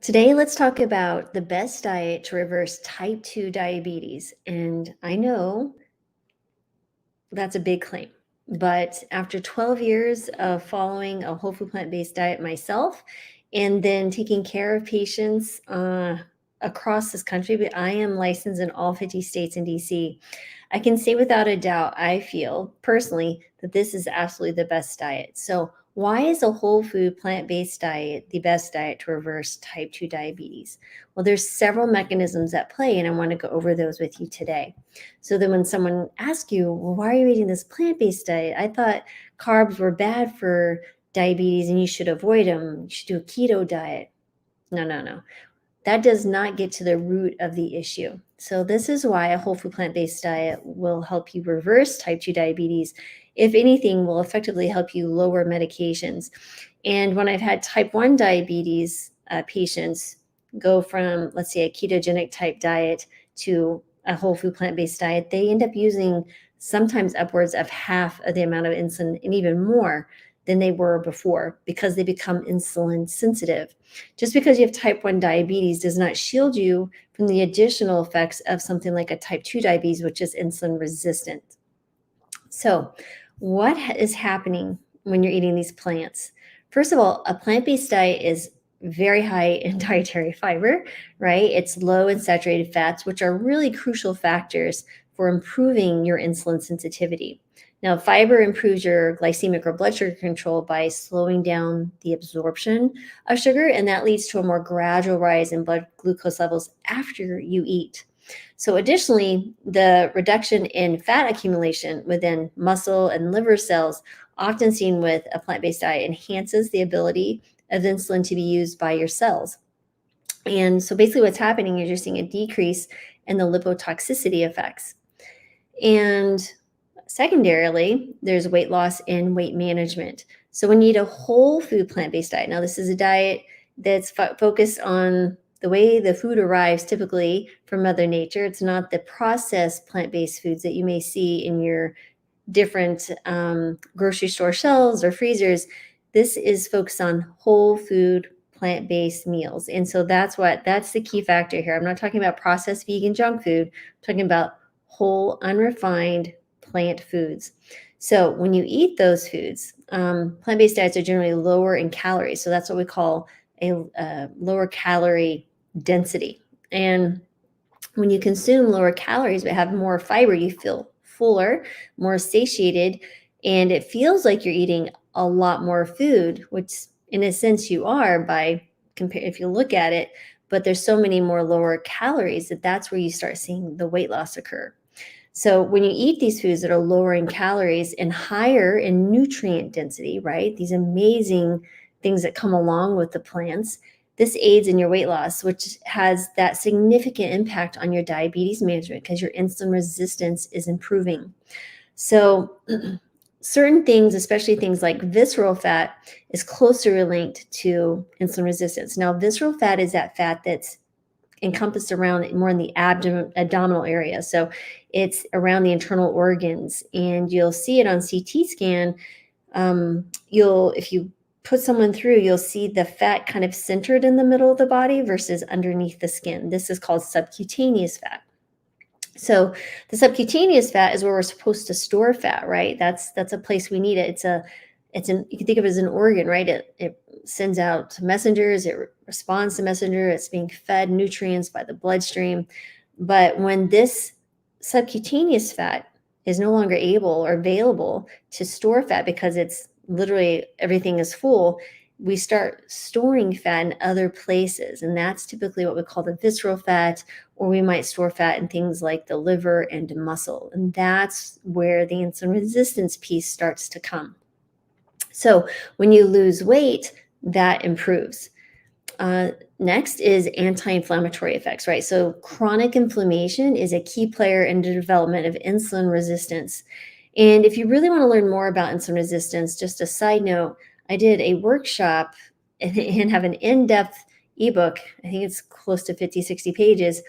Today, let's talk about the best diet to reverse type 2 diabetes. And I know that's a big claim, but after 12 years of following a whole food plant based diet myself, and then taking care of patients across this country, but I am licensed in all 50 states and DC. I can say without a doubt, I feel personally that this is absolutely the best diet. So, why is a whole food plant based diet the best diet to reverse type 2 diabetes? Well, there's several mechanisms at play, and I want to go over those with you today. So then when someone asks you, well, why are you eating this plant-based diet? I thought carbs were bad for diabetes and you should avoid them. You should do a keto diet. No, no, no. That does not get to the root of the issue. So this is why a whole food plant-based diet will help you reverse type 2 diabetes. If anything, will effectively help you lower medications. And when I've had type 1 diabetes patients go from, let's say, a ketogenic type diet to a whole food plant-based diet, they end up using sometimes upwards of half of the amount of insulin and even more than they were before because they become insulin sensitive. Just because you have type 1 diabetes does not shield you from the additional effects of something like a type 2 diabetes, which is insulin resistant. So, what is happening when you're eating these plants? First of all, a plant-based diet is very high in dietary fiber, right? It's low in saturated fats, which are really crucial factors for improving your insulin sensitivity. Now, fiber improves your glycemic or blood sugar control by slowing down the absorption of sugar, and that leads to a more gradual rise in blood glucose levels after you eat. So additionally, the reduction in fat accumulation within muscle and liver cells, often seen with a plant-based diet, enhances the ability of insulin to be used by your cells. And so basically what's happening is you're seeing a decrease in the lipotoxicity effects. And secondarily, there's weight loss and weight management. So when you eat a whole food plant-based diet, now this is a diet that's focused on the way the food arrives typically from Mother Nature. It's not the processed plant-based foods that you may see in your different grocery store shelves or freezers. This is focused on whole food plant-based meals. And so that's the key factor here. I'm not talking about processed vegan junk food. I'm talking about whole, unrefined plant foods. So when you eat those foods, plant-based diets are generally lower in calories. So that's what we call a lower calorie density. And when you consume lower calories but have more fiber, you feel fuller, more satiated, and it feels like you're eating a lot more food, which in a sense you are by compare if you look at it, but there's so many more lower calories that's where you start seeing the weight loss occur. So when you eat these foods that are lower in calories and higher in nutrient density, right? These amazing things that come along with the plants, this aids in your weight loss, which has that significant impact on your diabetes management because your insulin resistance is improving. So certain things, especially things like visceral fat, is closely linked to insulin resistance. Now, visceral fat is that fat that's encompassed around more in the abdominal area. So it's around the internal organs, and you'll see it on CT scan. If you put someone through, you'll see the fat kind of centered in the middle of the body versus underneath the skin. This is called subcutaneous fat. So the subcutaneous fat is where we're supposed to store fat, right? That's a place we need it. You can think of it as an organ, right? It sends out messengers, it responds to messenger, it's being fed nutrients by the bloodstream. But when this subcutaneous fat is no longer able or available to store fat because it's literally everything is full, we start storing fat in other places. And that's typically what we call the visceral fat, or we might store fat in things like the liver and muscle. And that's where the insulin resistance piece starts to come. So when you lose weight, that improves. Next is anti-inflammatory effects, right? So chronic inflammation is a key player in the development of insulin resistance. And if you really want to learn more about insulin resistance, just a side note, I did a workshop and have an in-depth ebook. I think it's close to 50, 60 pages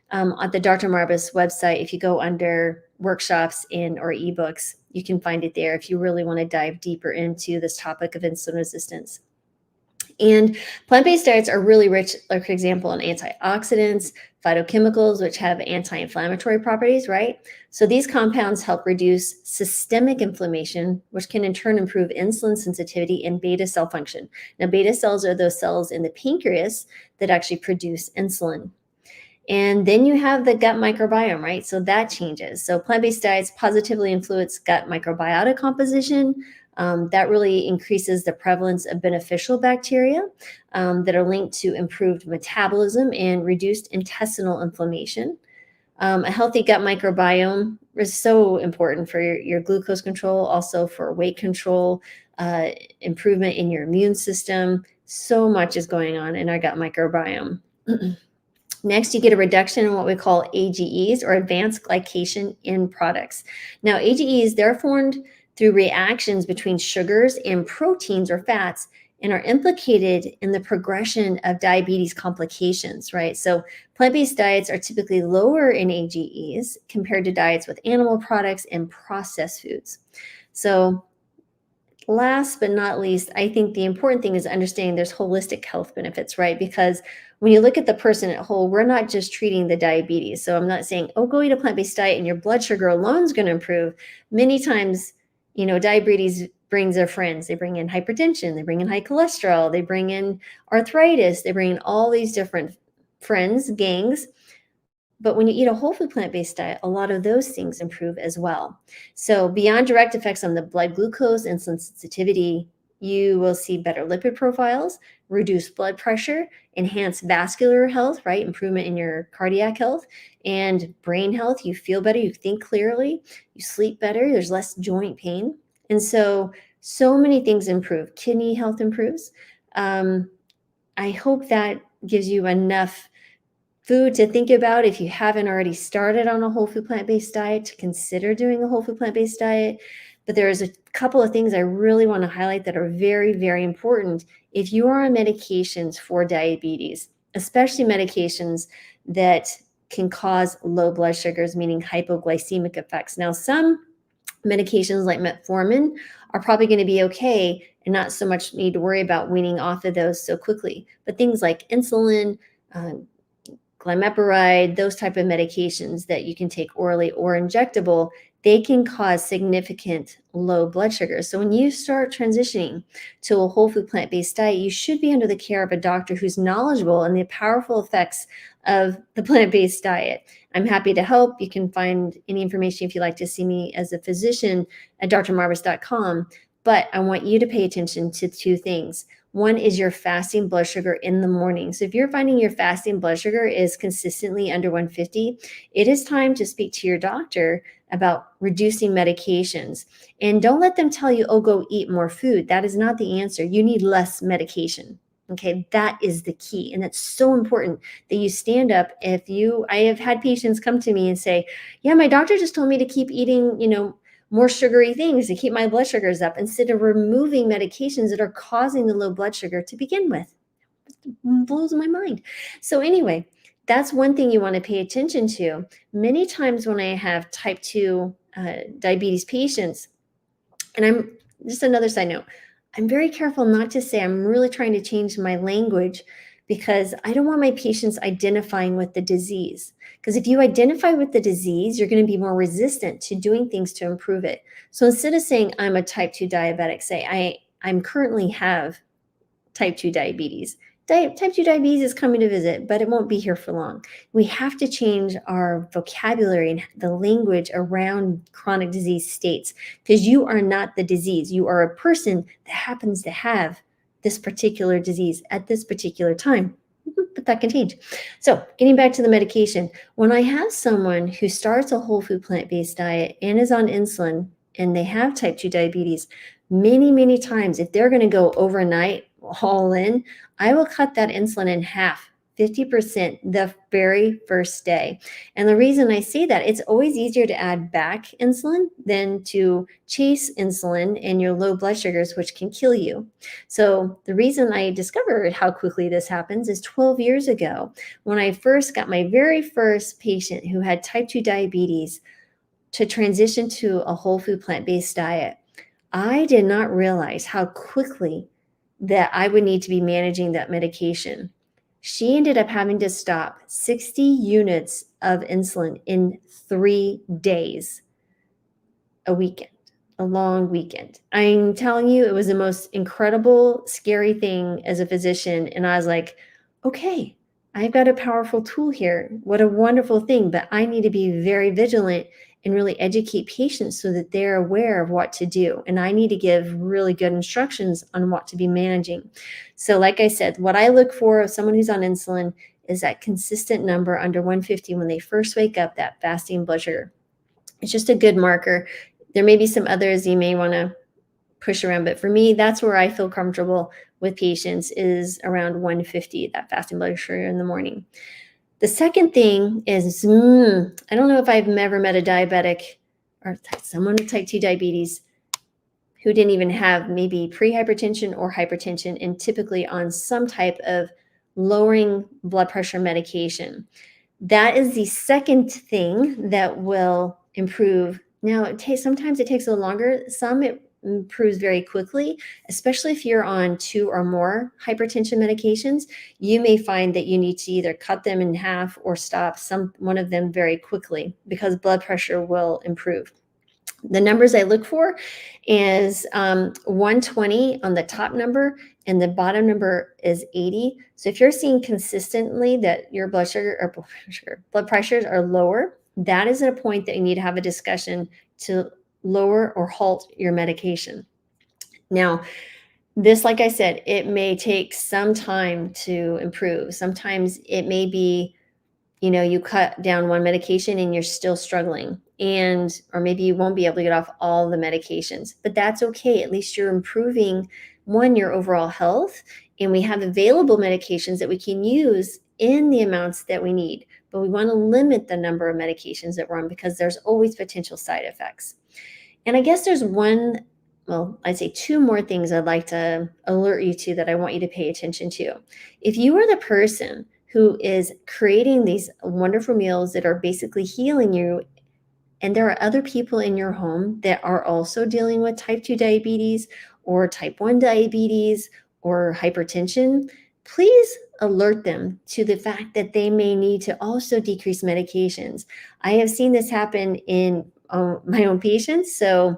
on the Dr. Marbas website. If you go under workshops or ebooks, you can find it there if you really want to dive deeper into this topic of insulin resistance. And plant-based diets are really rich, like for example, in antioxidants, phytochemicals, which have anti-inflammatory properties, right? So these compounds help reduce systemic inflammation, which can in turn improve insulin sensitivity and beta cell function. Now, beta cells are those cells in the pancreas that actually produce insulin. And then you have the gut microbiome, right? So that changes. So plant-based diets positively influence gut microbiota composition. That really increases the prevalence of beneficial bacteria that are linked to improved metabolism and reduced intestinal inflammation. A healthy gut microbiome is so important for your glucose control, also for weight control, uh, improvement in your immune system. So much is going on in our gut microbiome. Next, you get a reduction in what we call AGEs, or advanced glycation end products. Now, AGEs, they're formed through reactions between sugars and proteins or fats and are implicated in the progression of diabetes complications, right? So plant-based diets are typically lower in AGEs compared to diets with animal products and processed foods. So last but not least, I think the important thing is understanding there's holistic health benefits, right? Because when you look at the person at whole, we're not just treating the diabetes. So I'm not saying, oh, go eat a plant-based diet and your blood sugar alone is going to improve. Many times, diabetes brings their friends. They bring in hypertension, they bring in high cholesterol, they bring in arthritis, they bring in all these different friends, gangs. But when you eat a whole food plant-based diet, a lot of those things improve as well. So beyond direct effects on the blood glucose, insulin sensitivity, you will see better lipid profiles, reduced blood pressure, enhanced vascular health, right? Improvement in your cardiac health and brain health. You feel better, you think clearly, you sleep better, there's less joint pain. And so many things improve. Kidney health improves. I hope that gives you enough food to think about if you haven't already started on a whole food plant-based diet, to consider doing a whole food plant-based diet. But there's a couple of things I really want to highlight that are very, very important if you are on medications for diabetes, especially medications that can cause low blood sugars, meaning hypoglycemic effects. Now, some medications like metformin are probably going to be okay and not so much need to worry about weaning off of those so quickly. But things like insulin, uh, glimepiride, those type of medications that you can take orally or injectable, they can cause significant low blood sugar. So when you start transitioning to a whole food plant-based diet, you should be under the care of a doctor who's knowledgeable in the powerful effects of the plant-based diet. I'm happy to help. You can find any information if you'd like to see me as a physician at drmarbus.com. But I want you to pay attention to two things. One is your fasting blood sugar in the morning. So if you're finding your fasting blood sugar is consistently under 150, it is time to speak to your doctor about reducing medications. And don't let them tell you, oh, go eat more food. That is not the answer. You need less medication. Okay, that is the key. And it's so important that you stand up. I have had patients come to me and say, yeah, my doctor just told me to keep eating, more sugary things to keep my blood sugars up instead of removing medications that are causing the low blood sugar to begin with. It blows my mind. So anyway, that's one thing you want to pay attention to. Many times when I have type 2 diabetes patients, and I'm just another side note, I'm very careful not to say I'm really trying to change my language because I don't want my patients identifying with the disease. Because if you identify with the disease, you're going to be more resistant to doing things to improve it. So instead of saying I'm a type 2 diabetic, say I'm currently have type 2 diabetes. Type 2 diabetes is coming to visit, but it won't be here for long. We have to change our vocabulary and the language around chronic disease states because you are not the disease. You are a person that happens to have this particular disease at this particular time. But that can change. So getting back to the medication, when I have someone who starts a whole food plant-based diet and is on insulin and they have type 2 diabetes, many, many times, if they're going to go overnight all in, I will cut that insulin in half, 50% the very first day. And the reason I say that, it's always easier to add back insulin than to chase insulin and your low blood sugars, which can kill you. So the reason I discovered how quickly this happens is 12 years ago, when I first got my very first patient who had type 2 diabetes to transition to a whole food plant-based diet. I did not realize how quickly that I would need to be managing that medication. She ended up having to stop 60 units of insulin in 3 days, a weekend, a long weekend. I'm telling you, it was the most incredible, scary thing as a physician. And I was like, okay, I've got a powerful tool here. What a wonderful thing. But I need to be very vigilant and really educate patients so that they're aware of what to do. And I need to give really good instructions on what to be managing. So, like I said, what I look for of someone who's on insulin is that consistent number under 150 when they first wake up, that fasting blood sugar. It's just a good marker. There may be some others you may want to push around, but for me, that's where I feel comfortable with patients is around 150, that fasting blood sugar in the morning. The second thing is, I don't know if I've ever met a diabetic or someone with type 2 diabetes who didn't even have maybe pre-hypertension or hypertension and typically on some type of lowering blood pressure medication. That is the second thing that will improve. Now, sometimes it takes a little longer. Some it improves very quickly, especially if you're on 2 or more hypertension medications. You may find that you need to either cut them in half or stop one of them very quickly because blood pressure will improve. The numbers I look for is 120 on the top number, and the bottom number is 80. So if you're seeing consistently that your blood pressures are lower, that is at a point that you need to have a discussion to lower or halt your medication. Now, this, like I said, it may take some time to improve. Sometimes it may be you cut down one medication and you're still struggling, or maybe you won't be able to get off all the medications, but that's okay. At least you're improving your overall health, and we have available medications that we can use in the amounts that we need, but we want to limit the number of medications that we're on because there's always potential side effects. And I guess there's I'd say two more things I'd like to alert you to that I want you to pay attention to. If you are the person who is creating these wonderful meals that are basically healing you, and there are other people in your home that are also dealing with type 2 diabetes or type 1 diabetes or hypertension, please alert them to the fact that they may need to also decrease medications. I have seen this happen in my own patients. So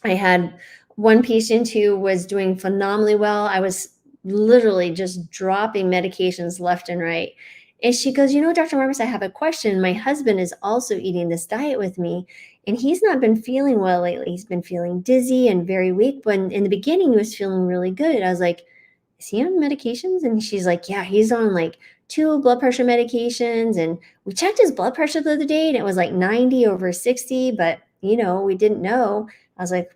I had one patient who was doing phenomenally well. I was literally just dropping medications left and right. And she goes, Dr. Marvis, I have a question. My husband is also eating this diet with me, and he's not been feeling well lately. He's been feeling dizzy and very weak. When in the beginning, he was feeling really good. I was like, is he on medications? And she's like, yeah, he's on like 2 blood pressure medications. And we checked his blood pressure the other day, and it was like 90 over 60, but we didn't know. I was like,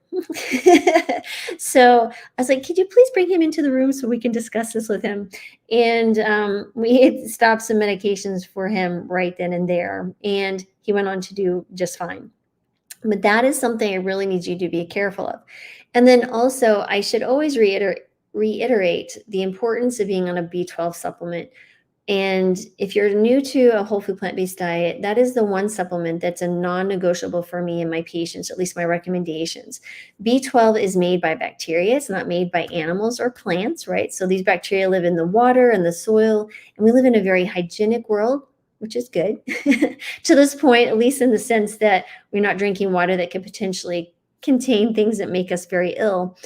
so I was like, could you please bring him into the room so we can discuss this with him? And we had stopped some medications for him right then and there, and he went on to do just fine. But that is something I really need you to be careful of. And then also, I should always reiterate the importance of being on a B12 supplement. And if you're new to a whole food plant-based diet, that is the one supplement that's a non-negotiable for me and my patients, at least my recommendations. B12 is made by bacteria. It's not made by animals or plants, right? So these bacteria live in the water and the soil, and we live in a very hygienic world, which is good to this point, at least in the sense that we're not drinking water that could potentially contain things that make us very ill.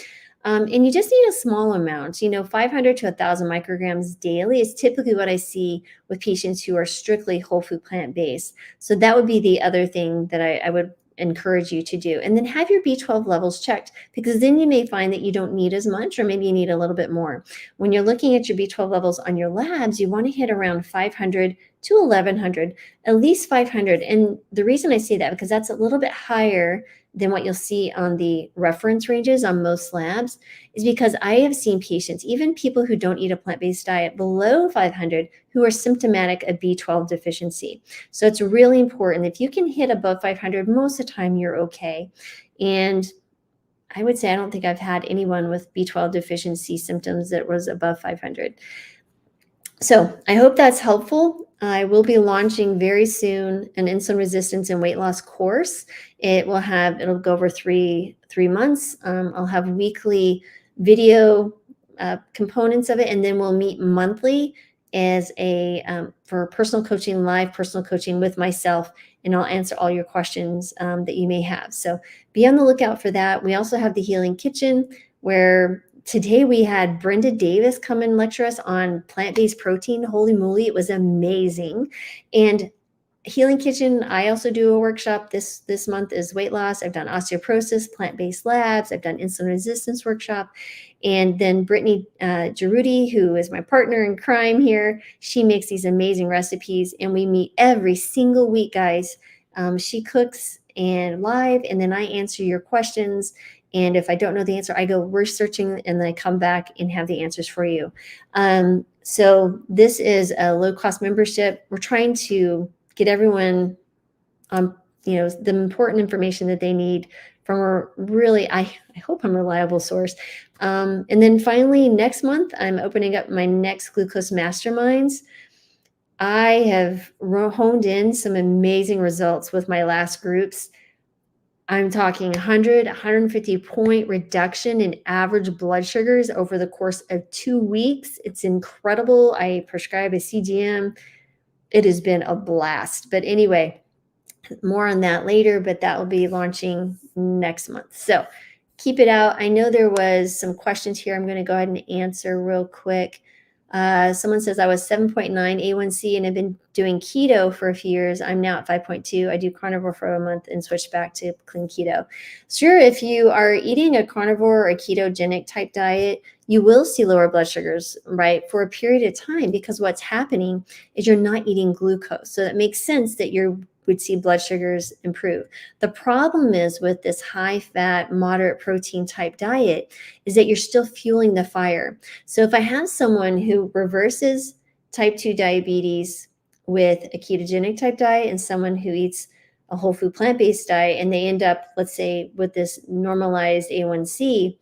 And you just need a small amount, 500 to 1,000 micrograms daily is typically what I see with patients who are strictly whole food plant-based. So that would be the other thing that I would encourage you to do. And then have your B12 levels checked, because then you may find that you don't need as much, or maybe you need a little bit more. When you're looking at your B12 levels on your labs, you want to hit around 500 to 1,100, at least 500. And the reason I say that, because that's a little bit higher than what you'll see on the reference ranges on most labs, is because I have seen patients, even people who don't eat a plant-based diet, below 500 who are symptomatic of B12 deficiency. So it's really important. If you can hit above 500, most of the time you're okay. And I would say I don't think I've had anyone with B12 deficiency symptoms that was above 500. So I hope that's helpful. I will be launching very soon an insulin resistance and weight loss course. It'll go over three months. I'll have weekly video components of it, and then we'll meet monthly as a for personal coaching, live personal coaching with myself, and I'll answer all your questions that you may have. So be on the lookout for that. We also have the Healing Kitchen, where today we had Brenda Davis come and lecture us on plant-based protein. Holy moly, it was amazing. And Healing Kitchen, I also do a workshop this month is weight loss. I've done osteoporosis, plant-based labs. I've done insulin resistance workshop. And then Brittany Giroudi, who is my partner in crime here, she makes these amazing recipes, and we meet every single week, guys. She cooks and live, and then I answer your questions. And if I don't know the answer, I go researching, and then I come back and have the answers for you. So this is a low-cost membership. We're trying to get everyone the important information that they need from a really, I hope I'm a reliable source. And then finally, next month, I'm opening up my next glucose masterminds. I have honed in some amazing results with my last groups. I'm talking 150 point reduction in average blood sugars over the course of 2 weeks. It's incredible. I prescribe a CGM. It has been a blast. But anyway, more on that later, but that will be launching next month. So keep it out. I know there was some questions here. I'm going to go ahead and answer real quick. Someone says, I was 7.9 A1C and have been doing keto for a few years. I'm now at 5.2. I do carnivore for a month and switched back to clean keto. Sure, if you are eating a carnivore or a ketogenic type diet, you will see lower blood sugars, right, for a period of time, because what's happening is you're not eating glucose. So that makes sense that you would see blood sugars improve. The problem is with this high fat, moderate protein type diet is that you're still fueling the fire. So if I have someone who reverses type 2 diabetes with a ketogenic type diet and someone who eats a whole food plant-based diet, and they end up, let's say, with this normalized A1C,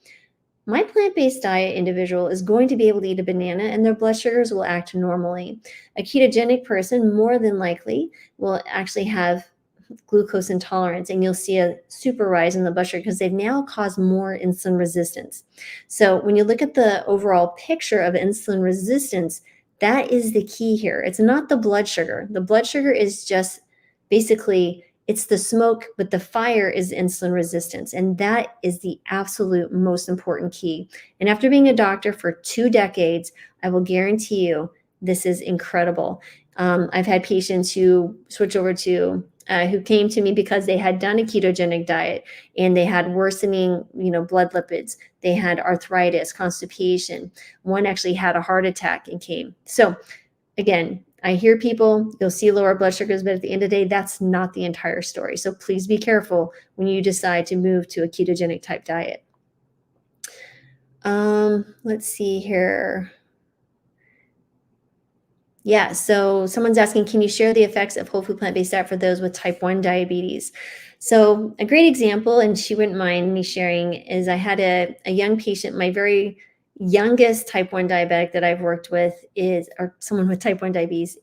my plant-based diet individual is going to be able to eat a banana and their blood sugars will act normally. A ketogenic person more than likely will actually have glucose intolerance, and you'll see a super rise in the blood sugar because they've now caused more insulin resistance. So when you look at the overall picture of insulin resistance, that is the key here. It's not the blood sugar. The blood sugar is just basically, it's the smoke, but the fire is insulin resistance. And that is the absolute most important key. And after being a doctor for 2 decades, I will guarantee you this is incredible. I've had patients who switch over to who came to me because they had done a ketogenic diet and they had worsening, blood lipids. They had arthritis, constipation. One actually had a heart attack and came. So again, I hear people, you'll see lower blood sugars, but at the end of the day, that's not the entire story. So please be careful when you decide to move to a ketogenic type diet. Let's see here. Yeah, so someone's asking, can you share the effects of whole food plant-based diet for those with type 1 diabetes? So a great example, and she wouldn't mind me sharing, is I had a young patient, my very youngest type 1 diabetic that I've worked with or someone with type 1 diabetes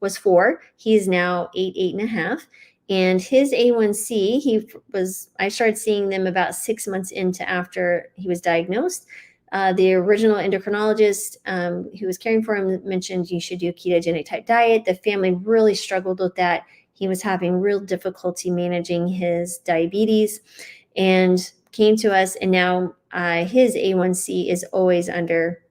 was 4. He's now 8.5. And his A1C, I started seeing them about 6 months into after he was diagnosed. The original endocrinologist who was caring for him mentioned you should do a ketogenic type diet. The family really struggled with that. He was having real difficulty managing his diabetes and came to us. And now his A1C is always under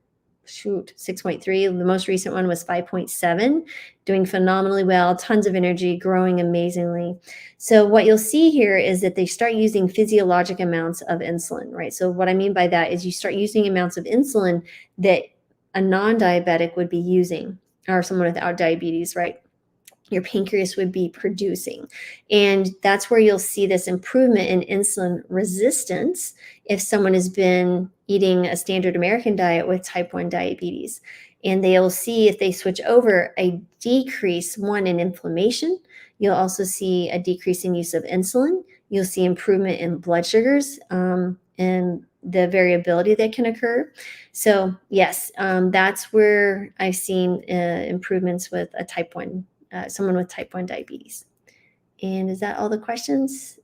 6.3. The most recent one was 5.7, doing phenomenally well, tons of energy, growing amazingly. So what you'll see here is that they start using physiologic amounts of insulin, right? So what I mean by that is you start using amounts of insulin that a non-diabetic would be using, or someone without diabetes, right? Your pancreas would be producing. And that's where you'll see this improvement in insulin resistance if someone has been eating a standard American diet with type 1 diabetes. And they'll see, if they switch over, a decrease, one, in inflammation. You'll also see a decrease in use of insulin. You'll see improvement in blood sugars and the variability that can occur. So yes, that's where I've seen improvements with a type 1 someone with type 1 diabetes. And is that all the questions?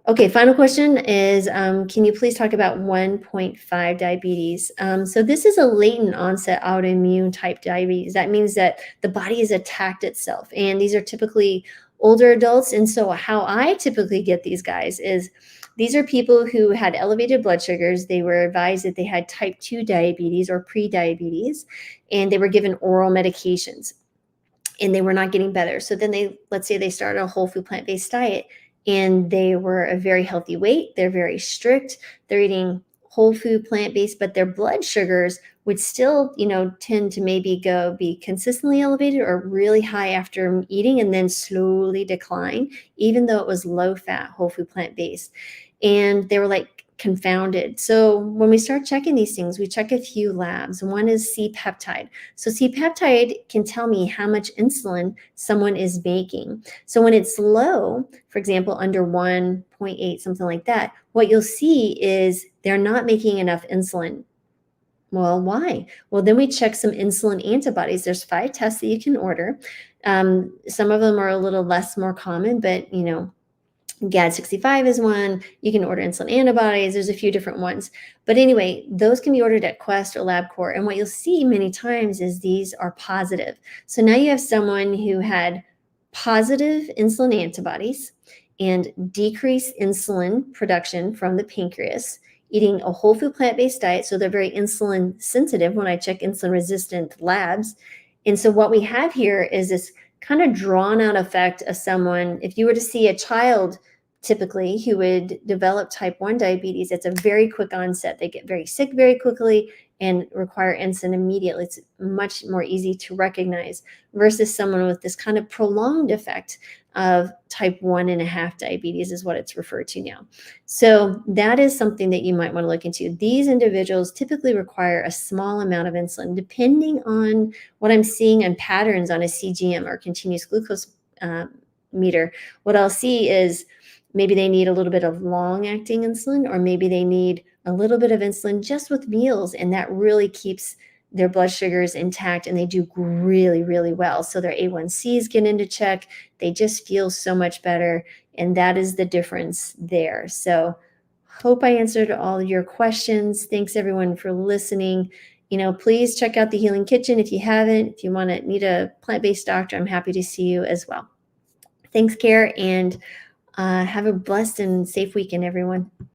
Okay, final question is, can you please talk about 1.5 diabetes? So this is a latent onset autoimmune type diabetes. That means that the body has attacked itself, and these are typically older adults. And so how I typically get these guys is these are people who had elevated blood sugars. They were advised that they had type 2 diabetes or pre-diabetes, and they were given oral medications and they were not getting better. So then let's say they started a whole food plant-based diet and they were a very healthy weight. They're very strict. They're eating whole food plant-based, but their blood sugars would still, tend to maybe be consistently elevated or really high after eating and then slowly decline, even though it was low fat, whole food plant-based. And they were like confounded. So when we start checking these things, we check a few labs. One is C-peptide. So C-peptide can tell me how much insulin someone is making. So when it's low, for example, under 1.8, something like that, what you'll see is they're not making enough insulin. Well, why? Well, then we check some insulin antibodies. There's 5 tests that you can order. Some of them are a little less more common, but GAD65 is one. You can order insulin antibodies. There's a few different ones. But anyway, those can be ordered at Quest or LabCorp. And what you'll see many times is these are positive. So now you have someone who had positive insulin antibodies and decreased insulin production from the pancreas, eating a whole food plant-based diet. So they're very insulin sensitive when I check insulin resistant labs. And so what we have here is this kind of drawn out effect of someone. If you were to see a child typically who would develop type 1 diabetes, it's a very quick onset. They get very sick very quickly and require insulin immediately. It's much more easy to recognize versus someone with this kind of prolonged effect of type 1.5 diabetes is what it's referred to now. So that is something that you might want to look into. These individuals typically require a small amount of insulin, depending on what I'm seeing in patterns on a CGM or continuous glucose meter. What I'll see is maybe they need a little bit of long-acting insulin, or maybe they need a little bit of insulin just with meals, and that really keeps their blood sugars intact, and they do really, really well. So their A1Cs get into check. They just feel so much better, and that is the difference there. So hope I answered all your questions. Thanks everyone for listening. Please check out the Healing Kitchen if you haven't. If you need a plant-based doctor, I'm happy to see you as well. Thanks, Care, and have a blessed and safe weekend, everyone.